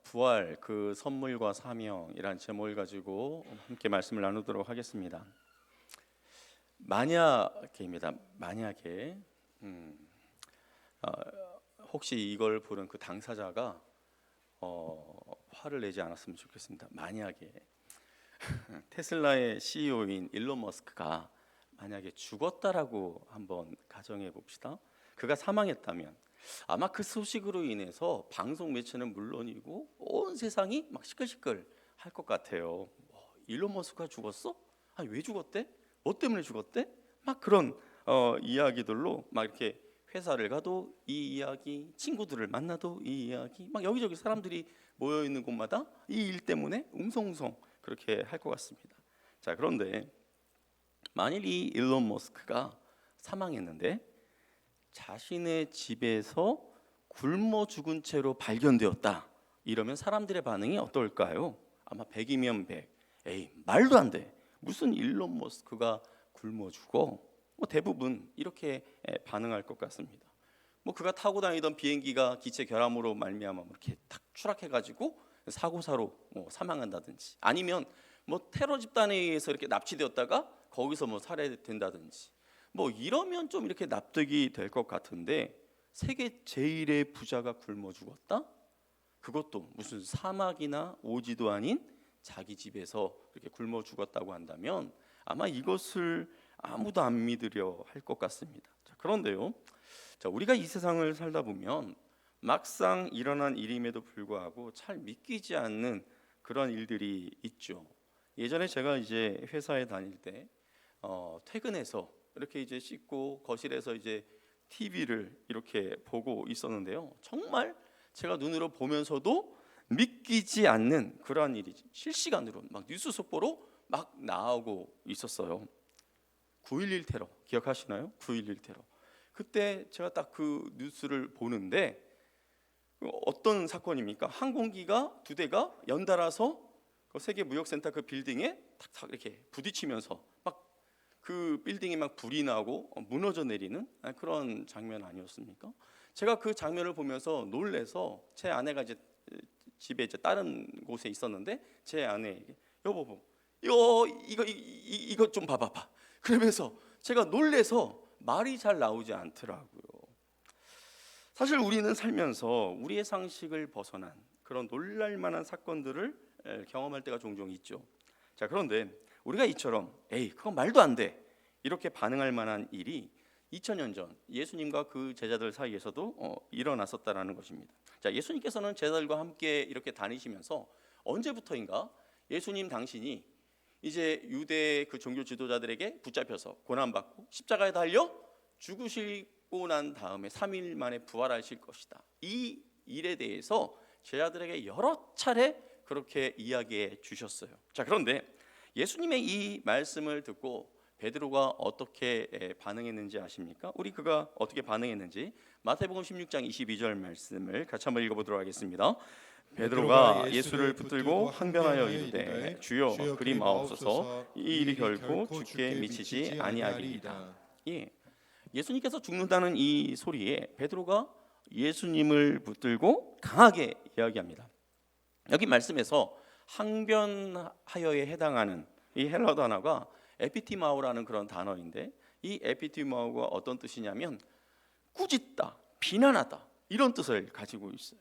부활 그 선물과 사명이란 제목을 가지고 함께 말씀을 나누도록 하겠습니다. 만약에입니다. 만약에 혹시 이걸 보는 그 당사자가 화를 내지 않았으면 좋겠습니다. 만약에 테슬라의 CEO인 일론 머스크가 만약에 죽었다라고 한번 가정해 봅시다. 그가 사망했다면 아마 그 소식으로 인해서 방송 매체는 물론이고 온 세상이 막 시끌시끌 할 것 같아요. 일론 머스크가 죽었어? 아니 왜 죽었대? 뭐 때문에 죽었대? 막 그런 이야기들로 막 이렇게 회사를 가도 이 이야기, 친구들을 만나도 이 이야기, 막 여기저기 사람들이 모여 있는 곳마다 이 일 때문에 웅성웅성 그렇게 할 것 같습니다. 자, 그런데 만일 이 일론 머스크가 사망했는데 자신의 집에서 굶어 죽은 채로 발견되었다. 이러면 사람들의 반응이 어떨까요? 아마 100이면 100. 에이, 말도 안 돼. 무슨 일론 머스크가 굶어 죽어? 대부분 이렇게 반응할 것 같습니다. 그가 타고 다니던 비행기가 기체 결함으로 말미암아 이렇게 탁 추락해가지고 사고사로 사망한다든지, 아니면 테러 집단에 의해서 이렇게 납치되었다가 거기서 살해된다든지, 이러면 좀 이렇게 납득이 될 것 같은데, 세계 제일의 부자가 굶어 죽었다? 그것도 무슨 사막이나 오지도 아닌 자기 집에서 이렇게 굶어 죽었다고 한다면 아마 이것을 아무도 안 믿으려 할 것 같습니다. 자, 그런데요, 우리가 이 세상을 살다 보면 막상 일어난 일임에도 불구하고 잘 믿기지 않는 그런 일들이 있죠. 예전에 제가 이제 회사에 다닐 때 퇴근해서 이렇게 이제 씻고 거실에서 이제 TV를 이렇게 보고 있었는데요. 정말 제가 눈으로 보면서도 믿기지 않는 그러한 일이 실시간으로 막 뉴스 속보로 막 나오고 있었어요. 9.11 테러 기억하시나요? 9.11 테러. 그때 제가 딱 그 뉴스를 보는데 어떤 사건입니까? 항공기가 2대가 연달아서 그 세계 무역센터 그 빌딩에 탁탁 이렇게 부딪히면서 막 그 빌딩이 막 불이 나고 무너져 내리는 그런 장면 아니었습니까? 제가 그 장면을 보면서 놀래서 제 아내가 이제 집에 이제 다른 곳에 있었는데 제 아내에게 여보 이거 좀 봐봐봐. 그러면서 제가 놀래서 말이 잘 나오지 않더라고요. 사실 우리는 살면서 우리의 상식을 벗어난 그런 놀랄만한 사건들을 경험할 때가 종종 있죠. 자, 그런데 우리가 이처럼 에이 그건 말도 안 돼 이렇게 반응할 만한 일이 2000년 전 예수님과 그 제자들 사이에서도 일어났었다라는 것입니다. 자, 예수님께서는 제자들과 함께 이렇게 다니시면서 언제부터인가 예수님 당신이 이제 유대 그 종교 지도자들에게 붙잡혀서 고난받고 십자가에 달려 죽으시고 난 다음에 3일 만에 부활하실 것이다. 이 일에 대해서 제자들에게 여러 차례 그렇게 이야기해 주셨어요. 자, 그런데 예수님의 이 말씀을 듣고 베드로가 어떻게 반응했는지 아십니까? 우리 그가 어떻게 반응했는지 마태복음 16장 22절 말씀을 같이 한번 읽어보도록 하겠습니다. 베드로가 예수를 붙들고 항변하여 이르되 주여 그리 마옵소서, 이 일이 결코 주께 미치지 아니하리이다. 예수님께서 죽는다는 이 소리에 베드로가 예수님을 붙들고 강하게 이야기합니다. 여기 말씀에서 항변하여에 해당하는 이 헬라 단어가 에피티마오라는 그런 단어인데, 이 에피티마오가 어떤 뜻이냐면 꾸짖다, 비난하다 이런 뜻을 가지고 있어요.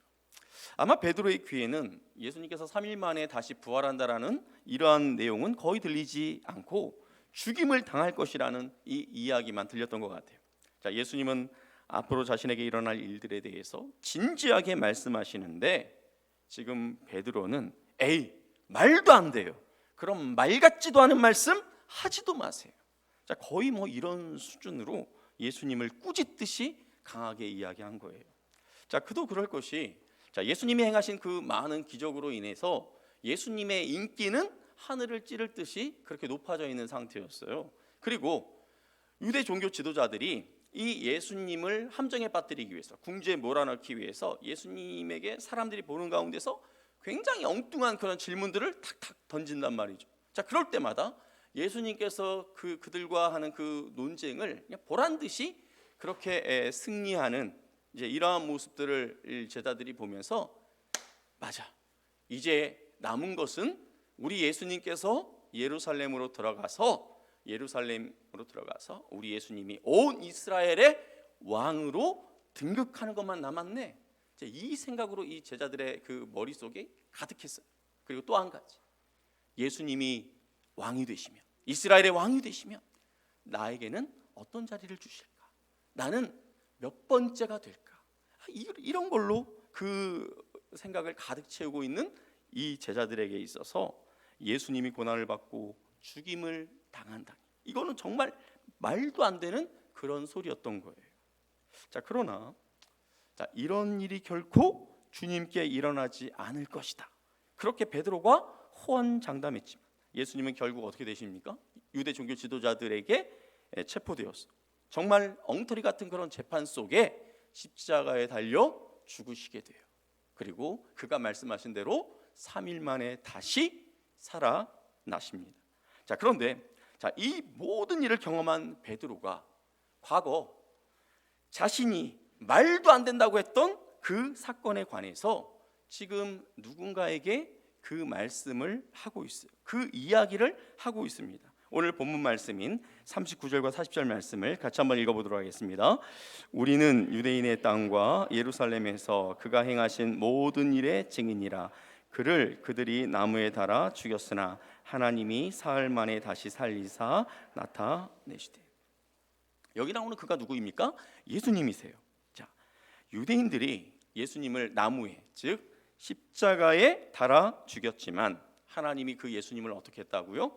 아마 베드로의 귀에는 예수님께서 3일 만에 다시 부활한다라는 이러한 내용은 거의 들리지 않고 죽임을 당할 것이라는 이 이야기만 들렸던 것 같아요. 자, 예수님은 앞으로 자신에게 일어날 일들에 대해서 진지하게 말씀하시는데 지금 베드로는 에이 말도 안 돼요. 그럼 말 같지도 않은 말씀 하지도 마세요. 자, 거의 이런 수준으로 예수님을 꾸짖듯이 강하게 이야기한 거예요. 자, 그도 그럴 것이, 자, 예수님이 행하신 그 많은 기적으로 인해서 예수님의 인기는 하늘을 찌를 듯이 그렇게 높아져 있는 상태였어요. 그리고 유대 종교 지도자들이 이 예수님을 함정에 빠뜨리기 위해서, 궁지에 몰아넣기 위해서 예수님에게 사람들이 보는 가운데서 굉장히 엉뚱한 그런 질문들을 탁탁 던진단 말이죠. 자, 그럴 때마다 예수님께서 그들과 하는 그 논쟁을 그냥 보란 듯이 그렇게 승리하는 이제 이러한 모습들을 제자들이 보면서 맞아, 이제 남은 것은 우리 예수님께서 예루살렘으로 들어가서 우리 예수님이 온 이스라엘의 왕으로 등극하는 것만 남았네. 이 생각으로 이 제자들의 그 머릿속에 가득했어요. 그리고 또 한 가지, 예수님이 왕이 되시면, 이스라엘의 왕이 되시면 나에게는 어떤 자리를 주실까? 나는 몇 번째가 될까? 이런 걸로 그 생각을 가득 채우고 있는 이 제자들에게 있어서 예수님이 고난을 받고 죽임을 당한다, 이거는 정말 말도 안 되는 그런 소리였던 거예요. 그러나 이런 일이 결코 주님께 일어나지 않을 것이다, 그렇게 베드로가 호언장담했지만 예수님은 결국 어떻게 되십니까? 유대 종교 지도자들에게 체포되었어. 정말 엉터리 같은 그런 재판 속에 십자가에 달려 죽으시게 돼요. 그리고 그가 말씀하신 대로 3일 만에 다시 살아나십니다. 그런데 이 모든 일을 경험한 베드로가 과거 자신이 말도 안 된다고 했던 그 사건에 관해서 지금 누군가에게 그 말씀을 하고 있어요. 그 이야기를 하고 있습니다. 오늘 본문 말씀인 39절과 40절 말씀을 같이 한번 읽어보도록 하겠습니다. 우리는 유대인의 땅과 예루살렘에서 그가 행하신 모든 일의 증인이라. 그를 그들이 나무에 달아 죽였으나 하나님이 사흘 만에 다시 살리사 나타내시되. 여기 나오는 그가 누구입니까? 예수님이세요. 유대인들이 예수님을 나무에, 즉 십자가에 달아 죽였지만 하나님이 그 예수님을 어떻게 했다고요?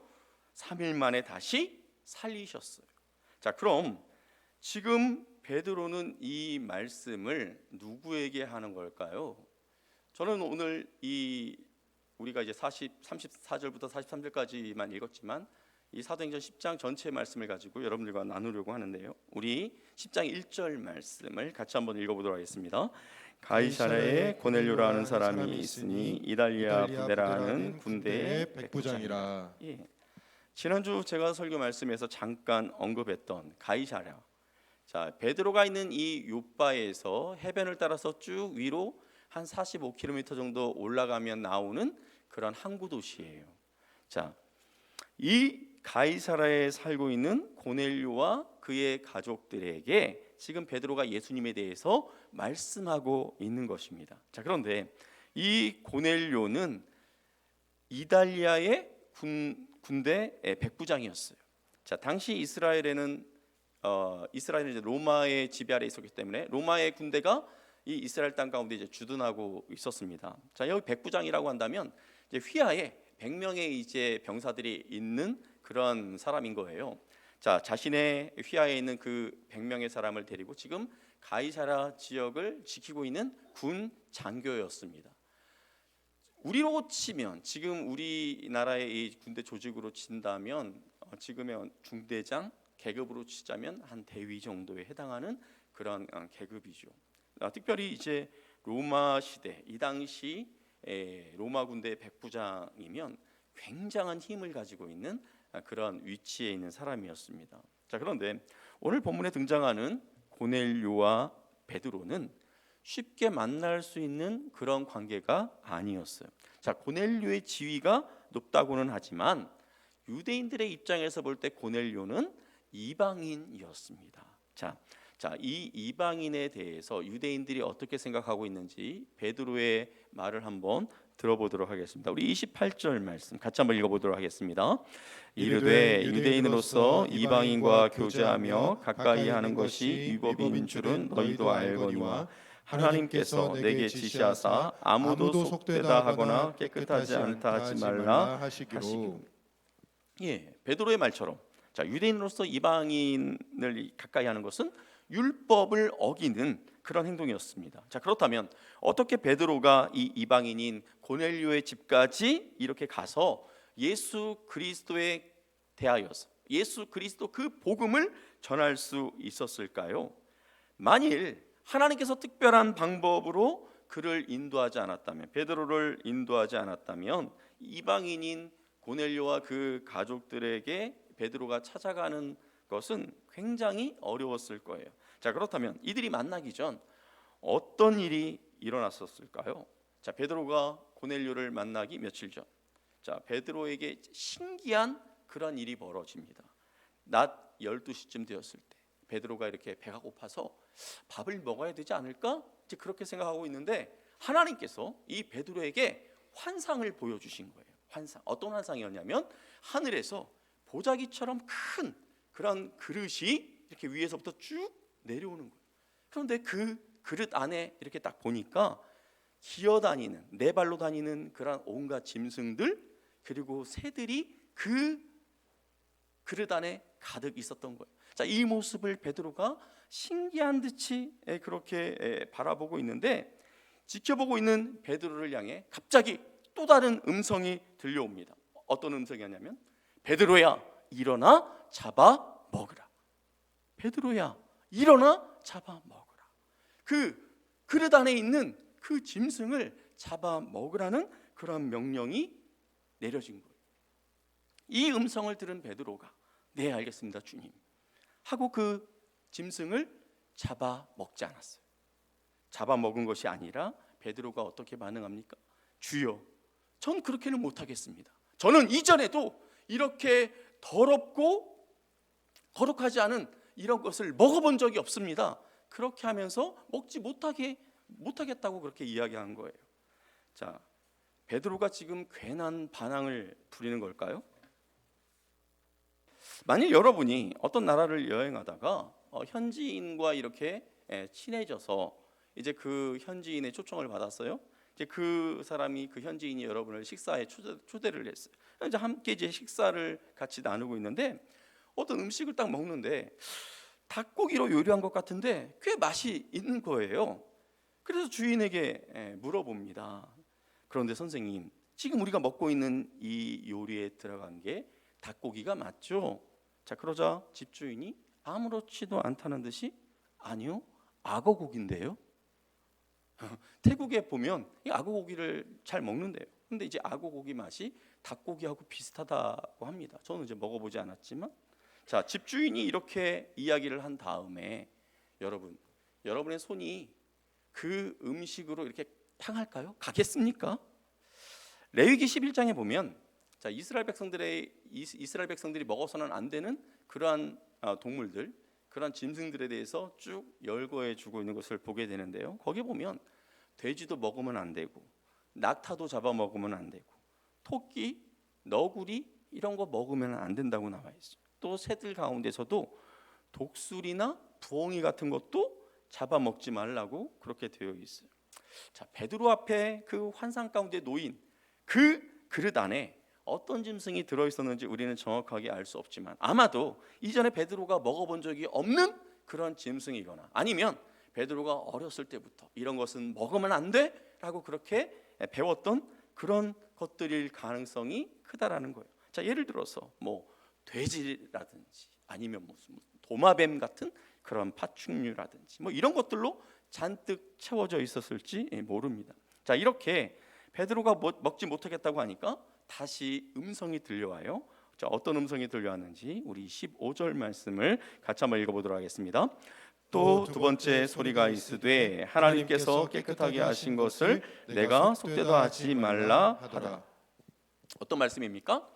3일 만에 다시 살리셨어요. 그럼 지금 베드로는 이 말씀을 누구에게 하는 걸까요? 저는 오늘 우리가 이제 34절부터 43절까지만 읽었지만 이 사도행전 10장 전체 말씀을 가지고 여러분들과 나누려고 하는데요. 우리 10장 1절 말씀을 같이 한번 읽어보도록 하겠습니다. 가이사랴에 고넬료라 하는 사람이 있으니 이달리아 부대라 하는 군대의 백부장이라. 지난주 제가 설교 말씀에서 잠깐 언급했던 가이사랴. 베드로가 있는 이 요바에서 해변을 따라서 쭉 위로 한 45km 정도 올라가면 나오는 그런 항구 도시예요. 이 가이사랴에 살고 있는 고넬료와 그의 가족들에게 지금 베드로가 예수님에 대해서 말씀하고 있는 것입니다. 그런데 이 고넬료는 이달리아의 군대 백부장이었어요. 당시 이스라엘은 이제 로마의 지배 아래 있었기 때문에 로마의 군대가 이 이스라엘 땅 가운데 이제 주둔하고 있었습니다. 여기 백부장이라고 한다면 이제 휘하에 100명의 이제 병사들이 있는 그런 사람인 거예요. 자신의 휘하에 있는 그 100명의 사람을 데리고 지금 가이사랴 지역을 지키고 있는 군 장교였습니다. 우리로 치면 지금 우리나라의 이 군대 조직으로 친다면 지금의 중대장 계급으로 치자면 한 대위 정도에 해당하는 그런 계급이죠. 특별히 이제 로마 시대 이 당시 로마 군대 백부장이면 굉장한 힘을 가지고 있는 그런 위치에 있는 사람이었습니다. 그런데 오늘 본문에 등장하는 고넬료와 베드로는 쉽게 만날 수 있는 그런 관계가 아니었어요. 고넬료의 지위가 높다고는 하지만 유대인들의 입장에서 볼 때 고넬료는 이방인이었습니다. 이 이방인에 대해서 유대인들이 어떻게 생각하고 있는지 베드로의 말을 한번 들어보도록 하겠습니다. 우리 28절 말씀 같이 한번 읽어보도록 하겠습니다. 이르되 유대인으로서 이방인과 교제하며 가까이 하는 것이 율법인 줄은 너희도 알거니와 하나님께서 내게 지시하사 아무도 속되다 하거나 깨끗하지 않다 하지 말라 하시기로. 베드로의 말처럼 유대인으로서 이방인을 가까이 하는 것은 율법을 어기는 그런 행동이었습니다. 그렇다면 어떻게 베드로가 이 이방인인 고넬료의 집까지 이렇게 가서 예수 그리스도에 대하여서 예수 그리스도 그 복음을 전할 수 있었을까요? 만일 하나님께서 특별한 방법으로 그를 인도하지 않았다면, 베드로를 인도하지 않았다면 이방인인 고넬료와 그 가족들에게 베드로가 찾아가는 것은 굉장히 어려웠을 거예요. 그렇다면 이들이 만나기 전 어떤 일이 일어났었을까요? 베드로가 고넬료를 만나기 며칠 전, 자 베드로에게 신기한 그런 일이 벌어집니다. 낮 12시쯤 되었을 때 베드로가 이렇게 배가 고파서 밥을 먹어야 되지 않을까? 이제 그렇게 생각하고 있는데 하나님께서 이 베드로에게 환상을 보여주신 거예요. 환상. 어떤 환상이었냐면 하늘에서 보자기처럼 큰 그런 그릇이 이렇게 위에서부터 쭉 내려오는 거예요. 그런데 그 그릇 안에 이렇게 딱 보니까 기어다니는, 네 발로 다니는 그런 온갖 짐승들, 그리고 새들이 그 그릇 안에 가득 있었던 거예요. 자, 이 모습을 베드로가 신기한 듯이 그렇게 바라보고 있는데, 지켜보고 있는 베드로를 향해 갑자기 또 다른 음성이 들려옵니다. 어떤 음성이었냐면, 베드로야 일어나 잡아 먹으라. 베드로야 일어나 잡아 먹으라. 그 그릇 안에 있는 그 짐승을 잡아 먹으라는 그런 명령이 내려진 거예요. 이 음성을 들은 베드로가 네 알겠습니다 주님 하고 그 짐승을 잡아 먹지 않았어요. 잡아 먹은 것이 아니라 베드로가 어떻게 반응합니까? 주여, 전 그렇게는 못하겠습니다. 저는 이전에도 이렇게 더럽고 거룩하지 않은 이런 것을 먹어본 적이 없습니다. 그렇게 하면서 먹지 못하겠다고 그렇게 이야기한 거예요. 자, 베드로가 지금 괜한 반항을 부리는 걸까요? 만일 여러분이 어떤 나라를 여행하다가 현지인과 이렇게 친해져서 이제 그 현지인의 초청을 받았어요. 이제 그 사람이 그 현지인이 여러분을 식사에 초대를 했어요. 이제 함께 이제 식사를 같이 나누고 있는데 어떤 음식을 딱 먹는데 닭고기로 요리한 것 같은데 꽤 맛이 있는 거예요. 그래서 주인에게 물어봅니다. 그런데 선생님, 지금 우리가 먹고 있는 이 요리에 들어간 게 닭고기가 맞죠? 자, 그러자 집주인이 아무렇지도 않다는 듯이 아니요, 악어고기인데요. 태국에 보면 이 악어고기를 잘 먹는데요. 근데 이제 악어고기 맛이 닭고기하고 비슷하다고 합니다. 저는 이제 먹어보지 않았지만, 자, 집주인이 이렇게 이야기를 한 다음에 여러분의 손이 그 음식으로 이렇게 향할까요? 가겠습니까? 레위기 11장에 보면 자, 이스라엘 백성들이 먹어서는 안 되는 그러한 동물들, 그러한 짐승들에 대해서 쭉 열거해 주고 있는 것을 보게 되는데요. 거기 보면 돼지도 먹으면 안 되고, 낙타도 잡아 먹으면 안 되고, 토끼, 너구리 이런 거 먹으면 안 된다고 나와 있어요. 또 새들 가운데서도 독수리나 부엉이 같은 것도 잡아 먹지 말라고 그렇게 되어 있어요. 자, 베드로 앞에 그 환상 가운데 놓인 그 그릇 안에 어떤 짐승이 들어 있었는지 우리는 정확하게 알 수 없지만 아마도 이전에 베드로가 먹어본 적이 없는 그런 짐승이거나 아니면 베드로가 어렸을 때부터 이런 것은 먹으면 안 돼라고 그렇게 배웠던 그런 것들일 가능성이 크다라는 거예요. 자, 예를 들어서 뭐 돼지라든지 아니면 무슨 도마뱀 같은 그런 파충류라든지 뭐 이런 것들로 잔뜩 채워져 있었을지 모릅니다. 자, 이렇게 베드로가 먹지 못하겠다고 하니까 다시 음성이 들려와요. 자, 어떤 음성이 들려왔는지 우리 15절 말씀을 같이 한번 읽어보도록 하겠습니다. 또 두 번째 소리가 있으되 하나님께서 깨끗하게 하신 것을 내가 속되다 하지 말라 하라. 어떤 말씀입니까?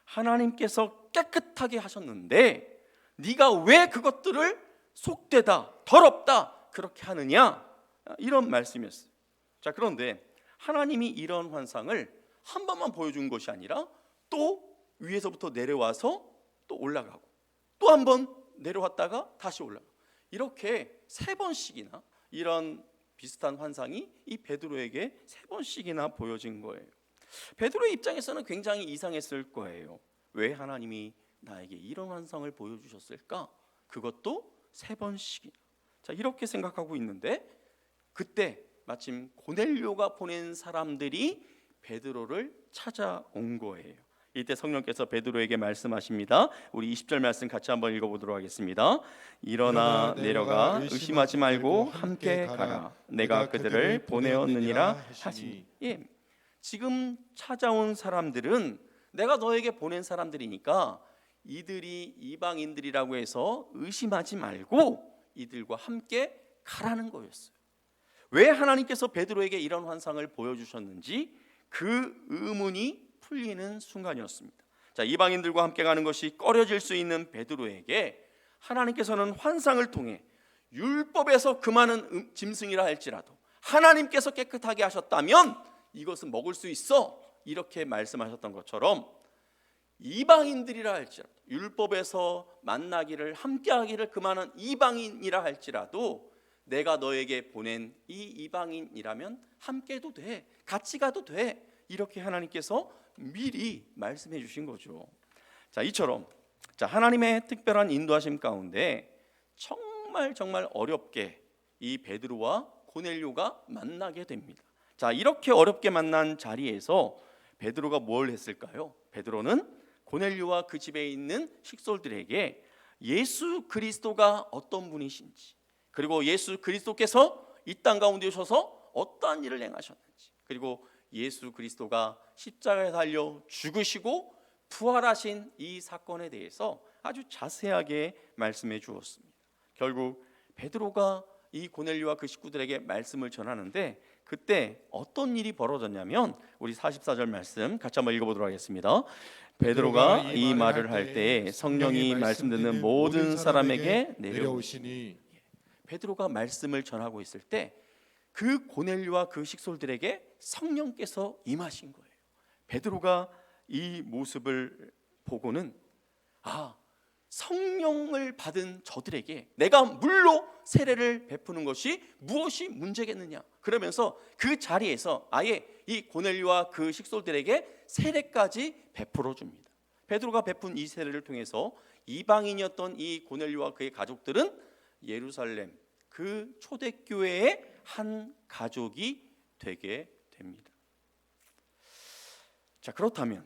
하나님께서 깨끗하게 하셨는데 네가 왜 그것들을 속되다, 더럽다 그렇게 하느냐, 이런 말씀이었어요. 자, 그런데 하나님이 이런 환상을 한 번만 보여준 것이 아니라 또 위에서부터 내려와서 또 올라가고 또 한 번 내려왔다가 다시 올라가고 이렇게 세 번씩이나 이런 비슷한 환상이 이 베드로에게 세 번씩이나 보여진 거예요. 베드로의 입장에서는 굉장히 이상했을 거예요. 왜 하나님이 나에게 이런 환상을 보여주셨을까? 그것도 세 번씩이나. 자, 이렇게 생각하고 있는데 그때 마침 고넬료가 보낸 사람들이 베드로를 찾아온 거예요. 이때 성령께서 베드로에게 말씀하십니다. 우리 20절 말씀 같이 한번 읽어보도록 하겠습니다. 일어나 내려가 의심하지 말고 함께 가라. 내가 그들을 보내었느니라 하시니. 예, 지금 찾아온 사람들은 내가 너에게 보낸 사람들이니까 이들이 이방인들이라고 해서 의심하지 말고 이들과 함께 가라는 거였어요. 왜 하나님께서 베드로에게 이런 환상을 보여주셨는지 그 의문이 풀리는 순간이었습니다. 자, 이방인들과 함께 가는 것이 꺼려질 수 있는 베드로에게 하나님께서는 환상을 통해 율법에서 그 많은 짐승이라 할지라도 하나님께서 깨끗하게 하셨다면 이것은 먹을 수 있어, 이렇게 말씀하셨던 것처럼 이방인들이라 할지라도, 율법에서 만나기를 함께하기를 금하는 이방인이라 할지라도 내가 너에게 보낸 이 이방인이라면 함께도 돼, 같이 가도 돼, 이렇게 하나님께서 미리 말씀해 주신 거죠. 자, 이처럼 하나님의 특별한 인도하심 가운데 정말 어렵게 이 베드로와 고넬료가 만나게 됩니다. 자, 이렇게 어렵게 만난 자리에서 베드로가 뭘 했을까요? 베드로는 고넬료와 그 집에 있는 식솔들에게 예수 그리스도가 어떤 분이신지, 그리고 예수 그리스도께서 이 땅 가운데 오셔서 어떠한 일을 행하셨는지, 그리고 예수 그리스도가 십자가에 달려 죽으시고 부활하신 이 사건에 대해서 아주 자세하게 말씀해 주었습니다. 결국 베드로가 이 고넬료와 그 식구들에게 말씀을 전하는데 그때 어떤 일이 벌어졌냐면 우리 44절 말씀 같이 한번 읽어보도록 하겠습니다. 베드로가 이 말을 할 때 성령이 말씀 듣는 모든 사람에게 내려오시니, 베드로가 말씀을 전하고 있을 때 그 고넬료와 그 식솔들에게 성령께서 임하신 거예요. 베드로가 이 모습을 보고는 성령을 받은 저들에게 내가 물로 세례를 베푸는 것이 무엇이 문제겠느냐, 그러면서 그 자리에서 아예 이 고넬료와 그 식솔들에게 세례까지 베풀어 줍니다. 베드로가 베푼 이 세례를 통해서 이방인이었던 이 고넬료와 그의 가족들은 예루살렘 그 초대교회의 한 가족이 되게 됩니다. 자, 그렇다면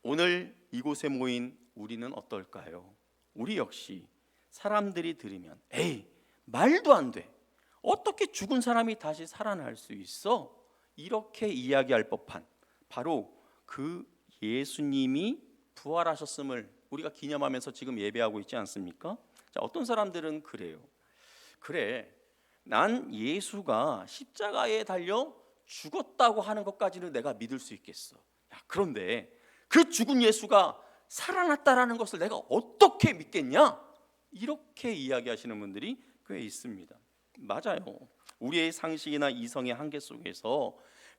오늘 이곳에 모인 우리는 어떨까요? 우리 역시 사람들이 들으면 에이, 말도 안 돼, 어떻게 죽은 사람이 다시 살아날 수 있어? 이렇게 이야기할 법한 바로 그 예수님이 부활하셨음을 우리가 기념하면서 지금 예배하고 있지 않습니까? 자, 어떤 사람들은 그래요. 그래, 난 예수가 십자가에 달려 죽었다고 하는 것까지는 내가 믿을 수 있겠어. 그런데 그 죽은 예수가 살아났다라는 것을 내가 어떻게 믿겠냐? 이렇게 이야기하시는 분들이 꽤 있습니다. 맞아요. 우리의 상식이나 이성의 한계 속에서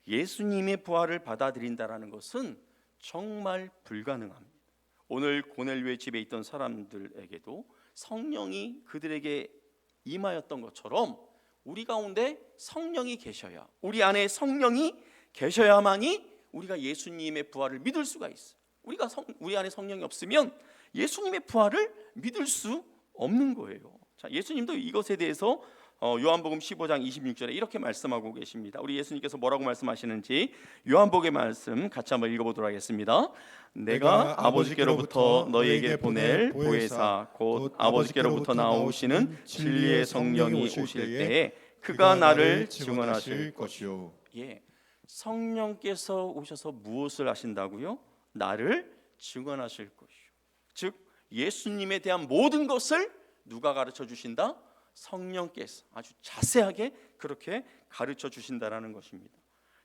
예수님의 부활을 받아들인다라는 것은 정말 불가능합니다. 오늘 고넬료의 집에 있던 사람들에게도 성령이 그들에게 임하였던 것처럼 우리 가운데 성령이 계셔야, 우리 안에 성령이 계셔야만이 우리가 예수님의 부활을 믿을 수가 있어요. 우리 안에 성령이 없으면 예수님의 부활을 믿을 수 없는 거예요. 자, 예수님도 이것에 대해서 요한복음 15장 26절에 이렇게 말씀하고 계십니다. 우리 예수님께서 뭐라고 말씀하시는지 요한복음의 말씀 같이 한번 읽어보도록 하겠습니다. 내가 아버지께로부터 너희에게 보낼 보혜사 곧 아버지께로부터 나오시는 진리의 성령이 오실 때에 그가 나를 증언하실 것이요. 성령께서 오셔서 무엇을 하신다고요? 나를 증언하실 것이요. 즉 예수님에 대한 모든 것을 누가 가르쳐 주신다? 성령께서 아주 자세하게 그렇게 가르쳐 주신다라는 것입니다.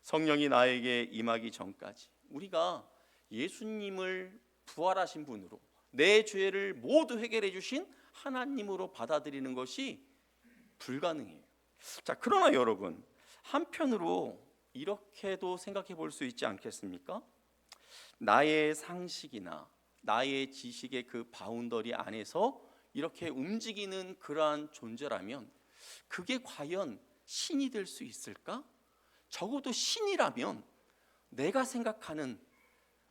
성령이 나에게 임하기 전까지 우리가 예수님을 부활하신 분으로 내 죄를 모두 해결해 주신 하나님으로 받아들이는 것이 불가능해요. 자, 그러나 여러분, 한편으로 이렇게도 생각해 볼 수 있지 않겠습니까? 나의 상식이나 나의 지식의 그 바운더리 안에서 이렇게 움직이는 그러한 존재라면 그게 과연 신이 될 수 있을까? 적어도 신이라면 내가 생각하는,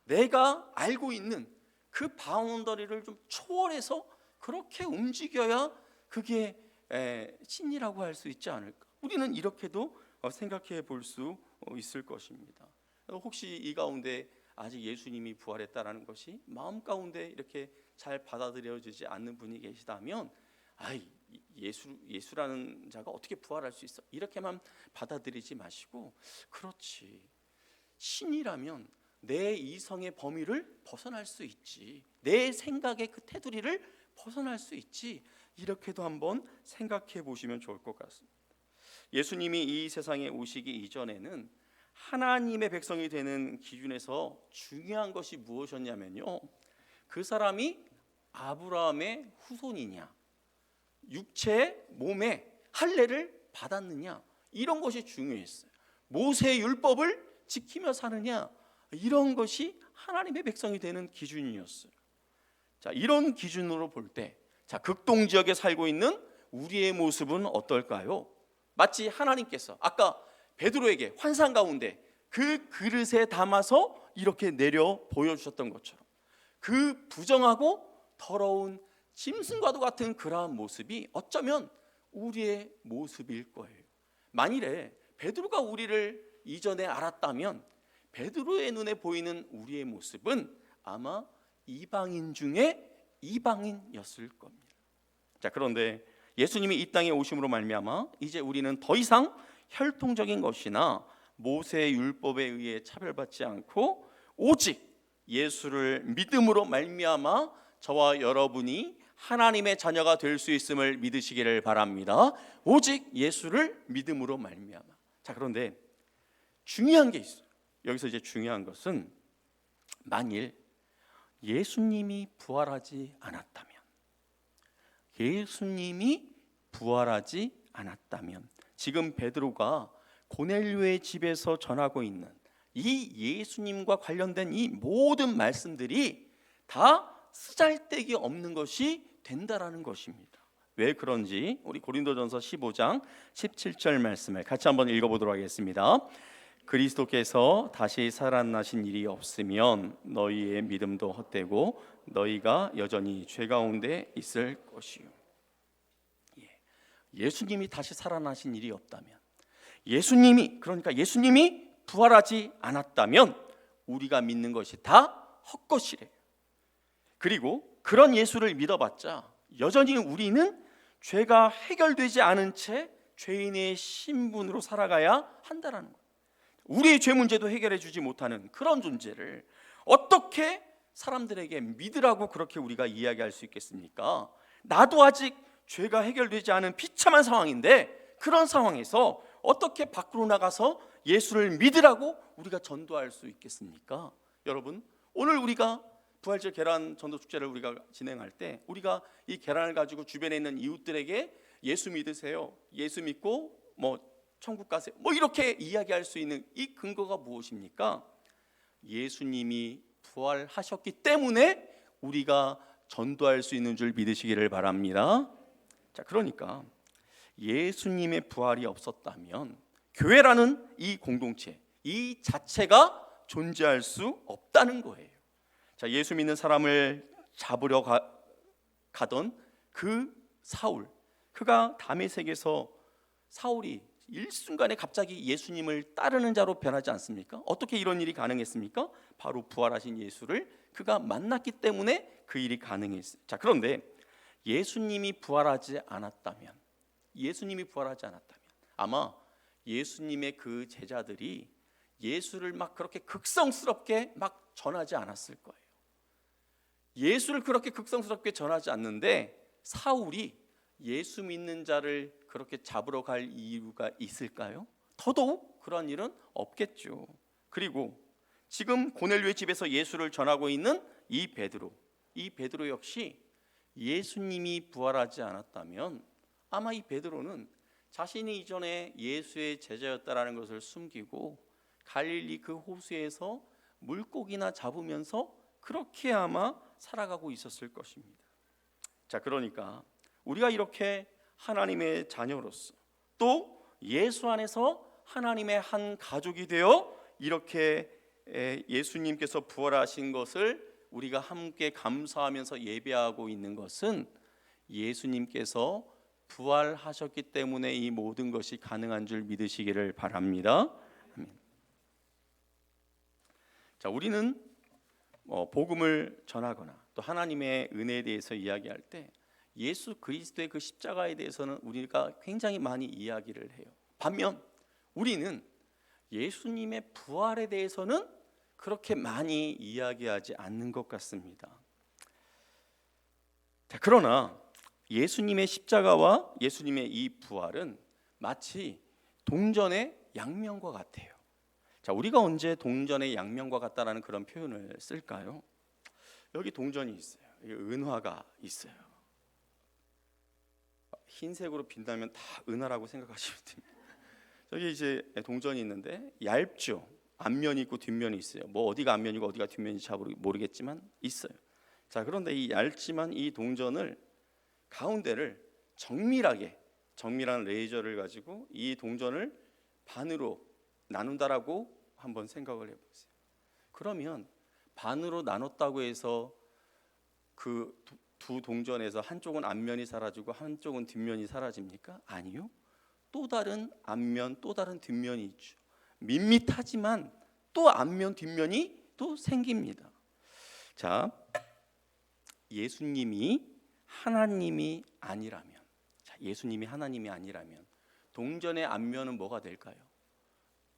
내가 알고 있는 그 바운더리를 좀 초월해서 그렇게 움직여야 그게 신이라고 할 수 있지 않을까? 우리는 이렇게도 생각해 볼 수 있을 것입니다. 혹시 이 가운데 아직 예수님이 부활했다라는 것이 마음 가운데 이렇게 잘 받아들여지지 않는 분이 계시다면 예수라는 자가 어떻게 부활할 수 있어? 이렇게만 받아들이지 마시고, 그렇지, 신이라면 내 이성의 범위를 벗어날 수 있지, 내 생각의 그 테두리를 벗어날 수 있지, 이렇게도 한번 생각해 보시면 좋을 것 같습니다. 예수님이 이 세상에 오시기 이전에는 하나님의 백성이 되는 기준에서 중요한 것이 무엇이었냐면요, 그 사람이 아브라함의 후손이냐, 육체의 몸에 할례를 받았느냐, 이런 것이 중요했어요. 모세의 율법을 지키며 사느냐, 이런 것이 하나님의 백성이 되는 기준이었어요. 자, 이런 기준으로 볼 때, 자, 극동 지역에 살고 있는 우리의 모습은 어떨까요? 마치 하나님께서 아까 베드로에게 환상 가운데 그 그릇에 담아서 이렇게 내려 보여주셨던 것처럼 그 부정하고 더러운 짐승과도 같은 그러한 모습이 어쩌면 우리의 모습일 거예요. 만일에 베드로가 우리를 이전에 알았다면 베드로의 눈에 보이는 우리의 모습은 아마 이방인 중에 이방인이었을 겁니다. 자, 그런데 예수님이 이 땅에 오심으로 말미암아 이제 우리는 더 이상 혈통적인 것이나 모세의 율법에 의해 차별받지 않고 오직 예수를 믿음으로 말미암아 저와 여러분이 하나님의 자녀가 될 수 있음을 믿으시기를 바랍니다. 오직 예수를 믿음으로 말미암아. 자, 그런데 중요한 게 있어요. 여기서 이제 중요한 것은 만일 예수님이 부활하지 않았다면, 예수님이 부활하지 않았다면 지금 베드로가 고넬료의 집에서 전하고 있는 이 예수님과 관련된 이 모든 말씀들이 다 쓰잘데기 없는 것이 된다라는 것입니다. 왜 그런지 우리 고린도전서 15장 17절 말씀을 같이 한번 읽어보도록 하겠습니다. 그리스도께서 다시 살아나신 일이 없으면 너희의 믿음도 헛되고 너희가 여전히 죄 가운데 있을 것이요. 예수님이 다시 살아나신 일이 없다면, 그러니까 예수님이 부활하지 않았다면 우리가 믿는 것이 다 헛것이래요. 그리고 그런 예수를 믿어봤자 여전히 우리는 죄가 해결되지 않은 채 죄인의 신분으로 살아가야 한다는 거예요. 우리의 죄 문제도 해결해 주지 못하는 그런 존재를 어떻게 사람들에게 믿으라고 그렇게 우리가 이야기할 수 있겠습니까? 나도 아직 죄가 해결되지 않은 비참한 상황인데 그런 상황에서 어떻게 밖으로 나가서 예수를 믿으라고 우리가 전도할 수 있겠습니까? 여러분, 오늘 우리가 부활절 계란 전도 축제를 우리가 진행할 때 우리가 이 계란을 가지고 주변에 있는 이웃들에게 예수 믿으세요, 예수 믿고 천국 가세요, 이렇게 이야기할 수 있는 이 근거가 무엇입니까? 예수님이 부활하셨기 때문에 우리가 전도할 수 있는 줄 믿으시기를 바랍니다. 자, 그러니까 예수님의 부활이 없었다면 교회라는 이 공동체, 이 자체가 존재할 수 없다는 거예요. 자, 예수 믿는 사람을 잡으려 가던 그 사울, 그가 다메섹에서 사울이 일순간에 갑자기 예수님을 따르는 자로 변하지 않습니까? 어떻게 이런 일이 가능했습니까? 바로 부활하신 예수를 그가 만났기 때문에 그 일이 가능했어요. 자, 그런데 예수님이 부활하지 않았다면 아마 예수님의 그 제자들이 예수를 막 그렇게 극성스럽게 막 전하지 않았을 거예요. 예수를 그렇게 극성스럽게 전하지 않는데 사울이 예수 믿는 자를 그렇게 잡으러 갈 이유가 있을까요? 더더욱 그런 일은 없겠죠. 그리고 지금 고넬료의 집에서 예수를 전하고 있는 이 베드로 역시 예수님이 부활하지 않았다면 아마 이 베드로는 자신이 이전에 예수의 제자였다라는 것을 숨기고 갈릴리 그 호수에서 물고기나 잡으면서 그렇게 아마 살아가고 있었을 것입니다. 자, 그러니까 우리가 이렇게 하나님의 자녀로서 또 예수 안에서 하나님의 한 가족이 되어 이렇게 예수님께서 부활하신 것을 우리가 함께 감사하면서 예배하고 있는 것은 예수님께서 부활하셨기 때문에 이 모든 것이 가능한 줄 믿으시기를 바랍니다. 아멘. 자, 우리는 복음을 전하거나 또 하나님의 은혜에 대해서 이야기할 때 예수 그리스도의 그 십자가에 대해서는 우리가 굉장히 많이 이야기를 해요. 반면 우리는 예수님의 부활에 대해서는 그렇게 많이 이야기하지 않는 것 같습니다. 자, 그러나 예수님의 십자가와 예수님의 이 부활은 마치 동전의 양면과 같아요. 자, 우리가 언제 동전의 양면과 같다라는 그런 표현을 쓸까요? 여기 동전이 있어요. 여기 은화가 있어요. 흰색으로 빛나면 다 은화라고 생각하시면 됩니다. 저기 이제 동전이 있는데 얇죠. 앞면이 있고 뒷면이 있어요. 뭐 어디가 앞면이고 어디가 뒷면인지 잘 모르겠지만 있어요. 자, 그런데 이 얇지만 이 동전을 가운데를 정밀한 레이저를 가지고 이 동전을 반으로 나눈다라고 한번 생각을 해보세요. 그러면 반으로 나눴다고 해서 그 두 동전에서 한쪽은 앞면이 사라지고 한쪽은 뒷면이 사라집니까? 아니요. 또 다른 앞면, 또 다른 뒷면이 있죠. 밋밋하지만 또 앞면, 뒷면이 또 생깁니다. 자, 예수님이 하나님이 아니라면, 동전의 앞면은 뭐가 될까요?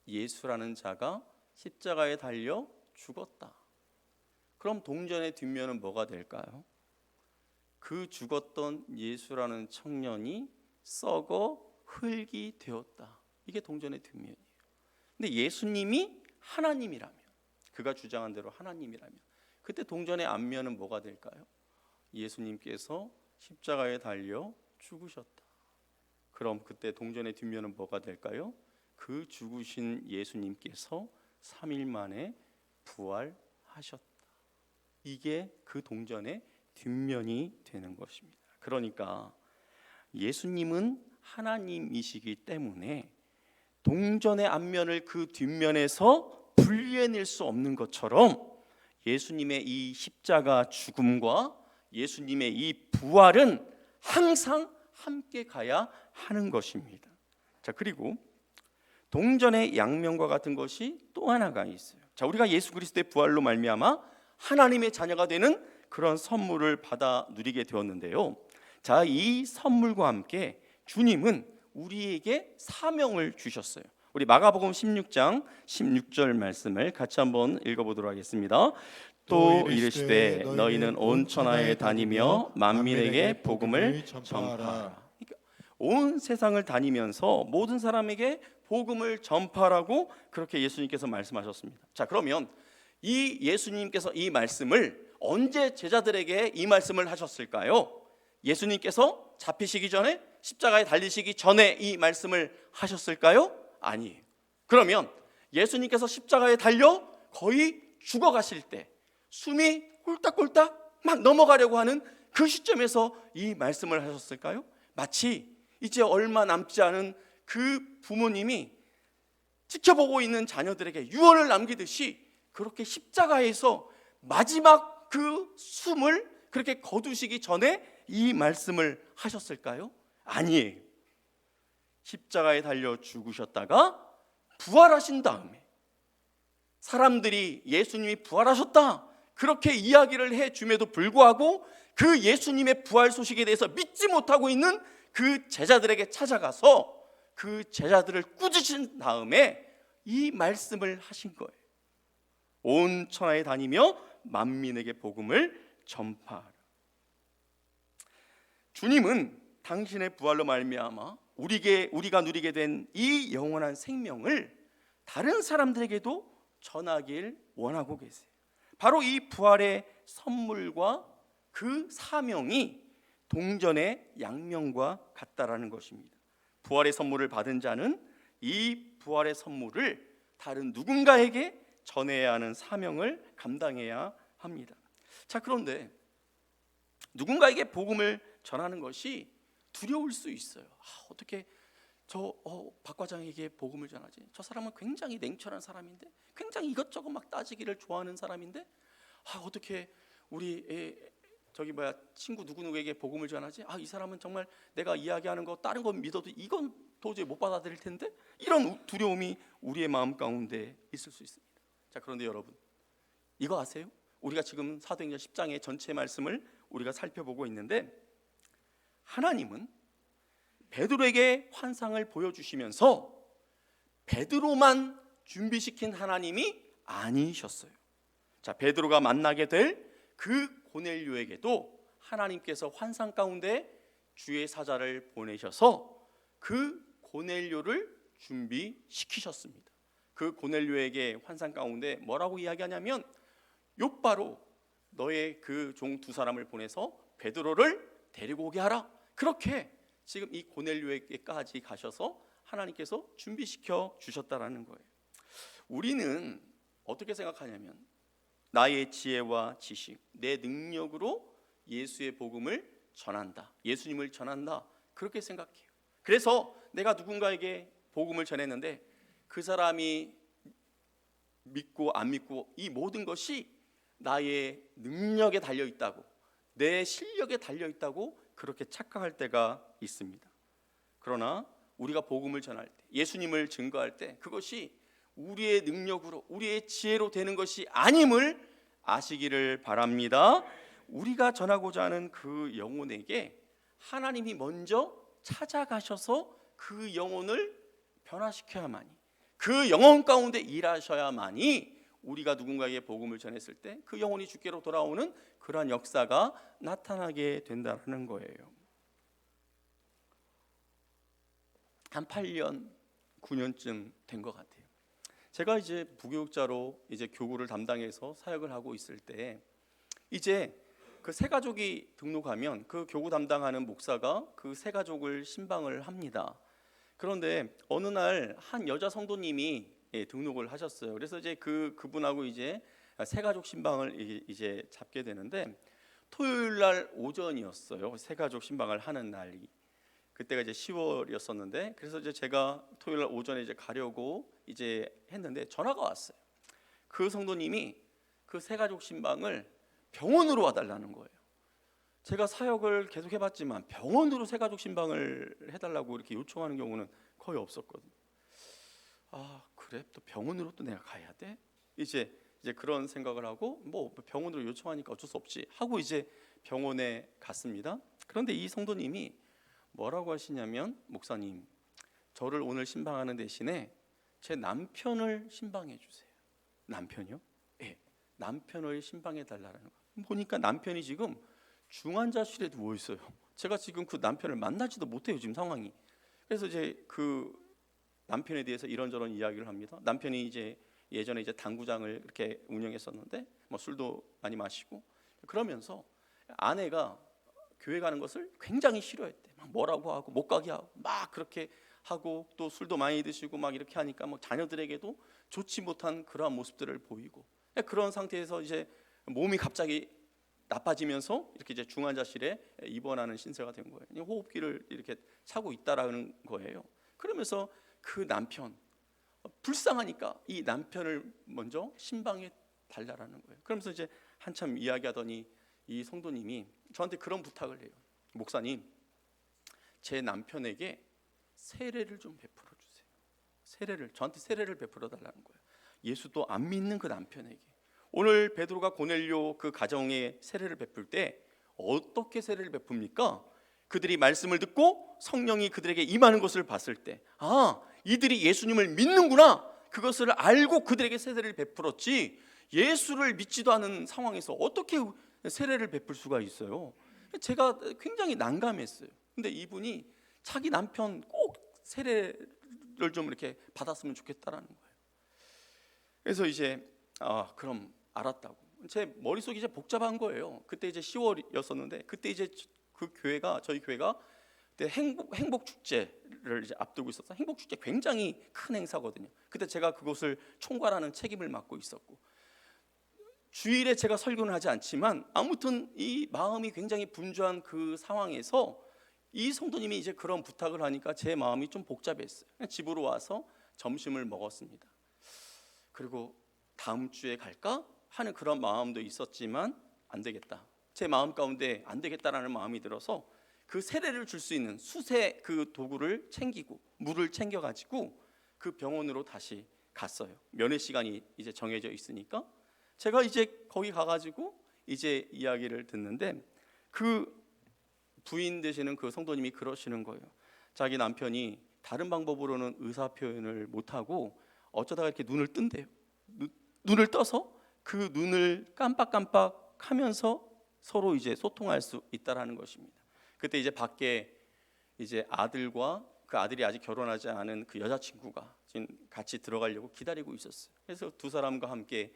예수라는 자가 십자가에 달려 죽었다. 그럼 동전의 뒷면은 뭐가 될까요? 그 죽었던 예수라는 청년이 썩어 흙이 되었다. 이게 동전의 뒷면이에요. 근데 예수님이 하나님이라면, 그가 주장한 대로 하나님이라면, 그때 동전의 앞면은 뭐가 될까요? 예수님께서 십자가에 달려 죽으셨다. 그럼 그때 동전의 뒷면은 뭐가 될까요? 그 죽으신 예수님께서 3일 만에 부활하셨다. 이게 그 동전의 뒷면이 되는 것입니다. 그러니까 예수님은 하나님이시기 때문에 동전의 앞면을 그 뒷면에서 분리해낼 수 없는 것처럼 예수님의 이 십자가 죽음과 예수님의 이 부활은 항상 함께 가야 하는 것입니다. 자, 그리고 동전의 양면과 같은 것이 또 하나가 있어요. 자, 우리가 예수 그리스도의 부활로 말미암아 하나님의 자녀가 되는 그런 선물을 받아 누리게 되었는데요. 자, 이 선물과 함께 주님은 우리에게 사명을 주셨어요. 우리 마가복음 16장 16절 말씀을 같이 한번 읽어보도록 하겠습니다. 또 이르시되 너희는 온 천하에 다니며 만민에게 복음을 전파하라. 그러니까 온 세상을 다니면서 모든 사람에게 복음을 전파하라고 그렇게 예수님께서 말씀하셨습니다. 자, 그러면 이 예수님께서 이 말씀을 언제 제자들에게 이 말씀을 하셨을까요? 예수님께서 잡히시기 전에, 십자가에 달리시기 전에 이 말씀을 하셨을까요? 아니에요. 그러면 예수님께서 십자가에 달려 거의 죽어가실 때, 숨이 홀딱홀딱 막 넘어가려고 하는 그 시점에서 이 말씀을 하셨을까요? 마치 이제 얼마 남지 않은 그 부모님이 지켜보고 있는 자녀들에게 유언을 남기듯이 그렇게 십자가에서 마지막 그 숨을 그렇게 거두시기 전에 이 말씀을 하셨을까요? 아니에요. 십자가에 달려 죽으셨다가 부활하신 다음에 사람들이 예수님이 부활하셨다 그렇게 이야기를 해줌에도 불구하고 그 예수님의 부활 소식에 대해서 믿지 못하고 있는 그 제자들에게 찾아가서 그 제자들을 꾸짖으신 다음에 이 말씀을 하신 거예요. 온 천하에 다니며 만민에게 복음을 전파하라. 주님은 당신의 부활로 말미암아 우리가 누리게 된 이 영원한 생명을 다른 사람들에게도 전하길 원하고 계세요. 바로 이 부활의 선물과 그 사명이 동전의 양면과 같다라는 것입니다. 부활의 선물을 받은 자는 이 부활의 선물을 다른 누군가에게 전해야 하는 사명을 감당해야 합니다. 자, 그런데 누군가에게 복음을 전하는 것이 두려울 수 있어요. 어떻게 박 과장에게 복음을 전하지? 저 사람은 굉장히 냉철한 사람인데, 굉장히 이것저것 막 따지기를 좋아하는 사람인데, 어떻게 우리 친구 누구누구에게 복음을 전하지? 이 사람은 정말 내가 이야기하는 거 다른 건 믿어도 이건 도저히 못 받아들일 텐데, 이런 두려움이 우리의 마음 가운데 있을 수 있습니다. 자, 그런데 여러분, 이거 아세요? 우리가 지금 사도행전 10장의 전체 말씀을 우리가 살펴보고 있는데, 하나님은 베드로에게 환상을 보여주시면서 베드로만 준비시킨 하나님이 아니셨어요. 자, 베드로가 만나게 될 그 고넬료에게도 하나님께서 환상 가운데 주의 사자를 보내셔서 그 고넬료를 준비시키셨습니다. 그 고넬료에게 환상 가운데 뭐라고 이야기하냐면 욥바로 너의 그 종 두 사람을 보내서 베드로를 데리고 오게 하라. 그렇게 지금 이 고넬료에게까지 가셔서 하나님께서 준비시켜 주셨다라는 거예요. 우리는 어떻게 생각하냐면 나의 지혜와 지식, 내 능력으로 예수의 복음을 전한다, 예수님을 전한다, 그렇게 생각해요. 그래서 내가 누군가에게 복음을 전했는데 그 사람이 믿고 안 믿고 이 모든 것이 나의 능력에 달려 있다고, 내 실력에 달려 있다고 그렇게 착각할 때가 있습니다. 그러나 우리가 복음을 전할 때, 예수님을 증거할 때 그것이 우리의 능력으로, 우리의 지혜로 되는 것이 아님을 아시기를 바랍니다. 우리가 전하고자 하는 그 영혼에게 하나님이 먼저 찾아가셔서 그 영혼을 변화시켜야만이, 그 영혼 가운데 일하셔야만이 우리가 누군가에게 복음을 전했을 때 그 영혼이 주께로 돌아오는 그러한 역사가 나타나게 된다는 거예요. 한 8년, 9년쯤 된 것 같아요. 제가 이제 부교육자로 이제 교구를 담당해서 사역을 하고 있을 때 이제 그 새 가족이 등록하면 그 교구 담당하는 목사가 그 새 가족을 신방을 합니다. 그런데 어느 날 한 여자 성도님이 등록을 하셨어요. 그래서 이제 그분하고 이제 새 가족 신방을 이제 잡게 되는데 토요일 날 오전이었어요. 새 가족 신방을 하는 날이. 그때가 이제 10월이었었는데 그래서 이제 제가 토요일 날 오전에 이제 가려고 이제 했는데 전화가 왔어요. 그 성도님이 그 새 가족 신방을 병원으로 와달라는 거예요. 제가 사역을 계속 해봤지만 병원으로 새 가족 신방을 해달라고 이렇게 요청하는 경우는 거의 없었거든요. 아 그래? 또 병원으로 또 내가 가야 돼? 이제 그런 생각을 하고 뭐 병원으로 요청하니까 어쩔 수 없지 하고 이제 병원에 갔습니다. 그런데 이 성도님이 뭐라고 하시냐면 목사님, 저를 오늘 신방하는 대신에 제 남편을 신방해 주세요. 남편이요? 네, 남편을 신방해 달라는 거. 보니까 남편이 지금 중환자실에 누워 있어요. 제가 지금 그 남편을 만나지도 못해요 지금 상황이. 그래서 이제 그 남편에 대해서 이런저런 이야기를 합니다. 남편이 이제 예전에 이제 당구장을 이렇게 운영했었는데 뭐 술도 많이 마시고 그러면서 아내가 교회 가는 것을 굉장히 싫어했대. 막 뭐라고 하고 못 가게 하고 막 그렇게 하고 또 술도 많이 드시고 막 이렇게 하니까 뭐 자녀들에게도 좋지 못한 그러한 모습들을 보이고 그런 상태에서 이제 몸이 갑자기 나빠지면서 이렇게 이제 중환자실에 입원하는 신세가 된 거예요. 호흡기를 이렇게 차고 있다라는 거예요. 그러면서 그 남편 불쌍하니까 이 남편을 먼저 신방해 달라라는 거예요. 그러면서 이제 한참 이야기하더니 이 성도님이 저한테 그런 부탁을 해요. 목사님, 제 남편에게 세례를 좀 베풀어 주세요. 저한테 세례를 베풀어 달라는 거예요. 예수도 안 믿는 그 남편에게. 오늘 베드로가 고넬료 그 가정에 세례를 베풀 때 어떻게 세례를 베풉니까? 그들이 말씀을 듣고 성령이 그들에게 임하는 것을 봤을 때 아, 이들이 예수님을 믿는구나. 그것을 알고 그들에게 세례를 베풀었지 예수를 믿지도 않은 상황에서 어떻게 세례를 베풀 수가 있어요? 제가 굉장히 난감했어요. 근데 이분이 자기 남편 꼭 세례를 좀 이렇게 받았으면 좋겠다라는 거예요. 그래서 이제 그럼 알았다고. 제 머릿속이 이제 복잡한 거예요. 그때 이제 10월이었었는데 그때 이제 그 교회가 저희 교회가 그때 행복 축제를 이제 앞두고 있었어요. 행복 축제 굉장히 큰 행사거든요. 그때 제가 그것을 총괄하는 책임을 맡고 있었고 주일에 제가 설교는 하지 않지만 아무튼 이 마음이 굉장히 분주한 그 상황에서 이 성도님이 이제 그런 부탁을 하니까 제 마음이 좀 복잡했어요. 집으로 와서 점심을 먹었습니다. 그리고 다음 주에 갈까 하는 그런 마음도 있었지만 안 되겠다. 제 마음 가운데 안 되겠다라는 마음이 들어서 그 세례를 줄 수 있는 수세 그 도구를 챙기고 물을 챙겨가지고 그 병원으로 다시 갔어요. 면회 시간이 이제 정해져 있으니까 제가 이제 거기 가가지고 이제 이야기를 듣는데 그 부인 되시는 그 성도님이 그러시는 거예요. 자기 남편이 다른 방법으로는 의사 표현을 못하고 어쩌다가 이렇게 눈을 뜬대요. 눈을 떠서 그 눈을 깜빡깜빡하면서 서로 이제 소통할 수 있다라는 것입니다. 그때 이제 밖에 이제 아들과 그 아들이 아직 결혼하지 않은 그 여자친구가 지금 같이 들어가려고 기다리고 있었어요. 그래서 두 사람과 함께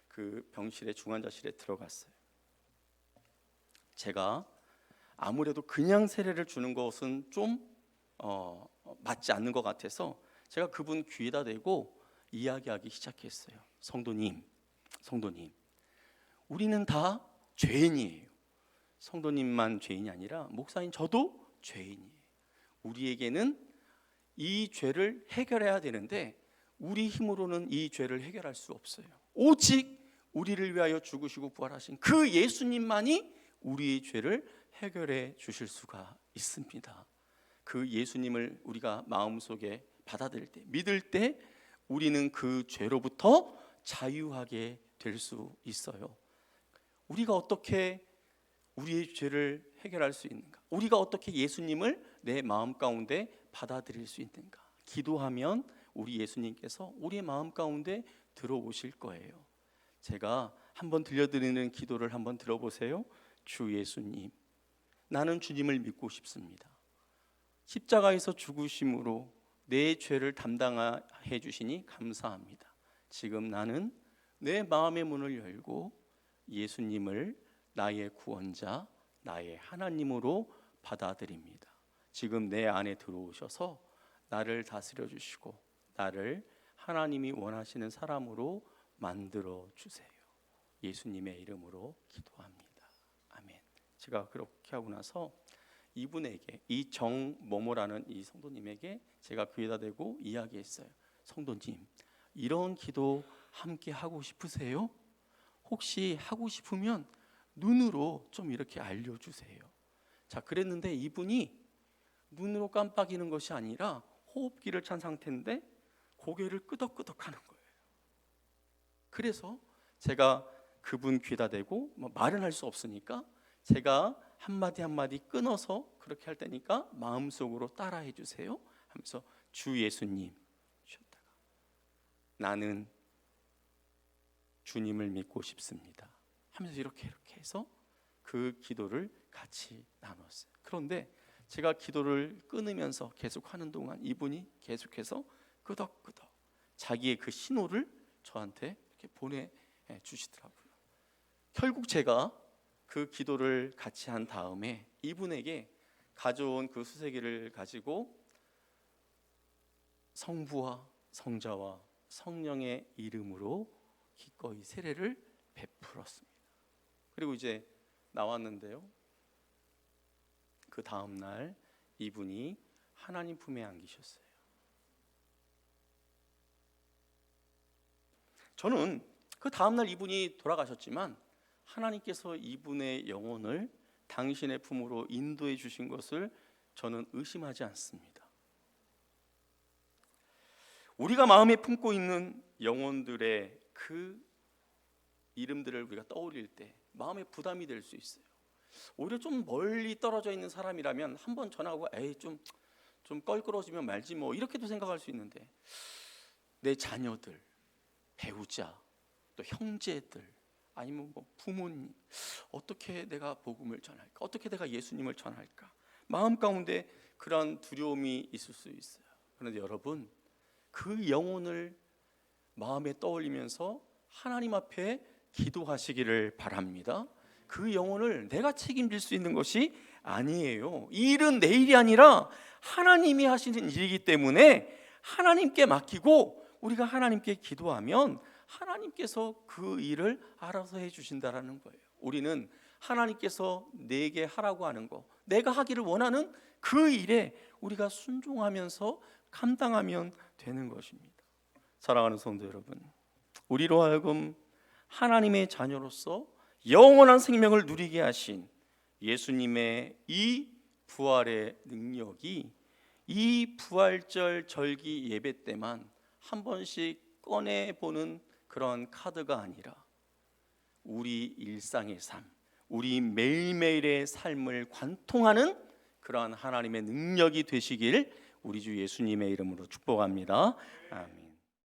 그 병실에 중환자실에 들어갔어요. 제가 아무래도 그냥 세례를 주는 것은 좀 맞지 않는 것 같아서 제가 그분 귀에다 대고 이야기하기 시작했어요. 성도님, 우리는 다 죄인이에요. 성도님만 죄인이 아니라 목사님 저도 죄인이에요. 우리에게는 이 죄를 해결해야 되는데 우리 힘으로는 이 죄를 해결할 수 없어요. 오직 우리를 위하여 죽으시고 부활하신 그 예수님만이 우리의 죄를 해결해 주실 수가 있습니다. 그 예수님을 우리가 마음속에 받아들일 때, 믿을 때 우리는 그 죄로부터 자유하게 될 수 있어요. 우리가 어떻게 우리의 죄를 해결할 수 있는가? 우리가 어떻게 예수님을 내 마음 가운데 받아들일 수 있는가? 기도하면 우리 예수님께서 우리의 마음 가운데 들어오실 거예요. 제가 한번 들려드리는 기도를 한번 들어보세요. 주 예수님, 나는 주님을 믿고 싶습니다. 십자가에서 죽으심으로 내 죄를 담당해 주시니 감사합니다. 지금 나는 내 마음의 문을 열고 예수님을 나의 구원자, 나의 하나님으로 받아들입니다. 지금 내 안에 들어오셔서 나를 다스려 주시고 나를 하나님이 원하시는 사람으로 만들어 주세요. 예수님의 이름으로 기도합니다. 아멘. 제가 그렇게 하고 나서 이분에게, 이 정모모라는 이 성도님에게 제가 귀에다 대고 이야기했어요. 성도님, 이런 기도 함께 하고 싶으세요? 혹시 하고 싶으면 눈으로 좀 이렇게 알려주세요. 자, 그랬는데 이분이 눈으로 깜빡이는 것이 아니라 호흡기를 찬 상태인데 고개를 끄덕끄덕하는 거예요. 그래서 제가 그분 귀에다 대고 말은 할 수 없으니까 제가 한마디 한마디 끊어서 그렇게 할 테니까 마음속으로 따라해 주세요 하면서 주 예수님 쉬었다가 나는 주님을 믿고 싶습니다 하면서 이렇게 해서 그 기도를 같이 나눴어요. 그런데 제가 기도를 끊으면서 계속 하는 동안 이분이 계속해서 끄덕끄덕 자기의 그 신호를 저한테 이렇게 보내주시더라고요. 결국 제가 그 기도를 같이 한 다음에 이분에게 가져온 그 수세기를 가지고 성부와 성자와 성령의 이름으로 기꺼이 세례를 베풀었습니다. 그리고 이제 나왔는데요. 그 다음 날 이분이 하나님 품에 안기셨어요. 저는 그 다음 날 이분이 돌아가셨지만 하나님께서 이분의 영혼을 당신의 품으로 인도해 주신 것을 저는 의심하지 않습니다. 우리가 마음에 품고 있는 영혼들의 그 이름들을 우리가 떠올릴 때 마음에 부담이 될 수 있어요. 오히려 좀 멀리 떨어져 있는 사람이라면 한번 전화하고 에이 좀 껄끄러지면 말지 뭐 이렇게도 생각할 수 있는데 내 자녀들, 배우자, 또 형제들 아니면 뭐 부모님 어떻게 내가 복음을 전할까? 어떻게 내가 예수님을 전할까? 마음 가운데 그런 두려움이 있을 수 있어요. 그런데 여러분 그 영혼을 마음에 떠올리면서 하나님 앞에 기도하시기를 바랍니다. 그 영혼을 내가 책임질 수 있는 것이 아니에요. 이 일은 내 일이 아니라 하나님이 하시는 일이기 때문에 하나님께 맡기고 우리가 하나님께 기도하면 하나님께서 그 일을 알아서 해주신다라는 거예요. 우리는 하나님께서 내게 하라고 하는 거, 내가 하기를 원하는 그 일에 우리가 순종하면서 감당하면 되는 것입니다. 사랑하는 성도 여러분, 우리로 하여금 하나님의 자녀로서 영원한 생명을 누리게 하신 예수님의 이 부활의 능력이 이 부활절 절기 예배 때만 한 번씩 꺼내보는 그런 카드가 아니라 우리 일상의 삶, 우리 매일매일의 삶을 관통하는 그러한 하나님의 능력이 되시길 우리 주 예수님의 이름으로 축복합니다. 아멘.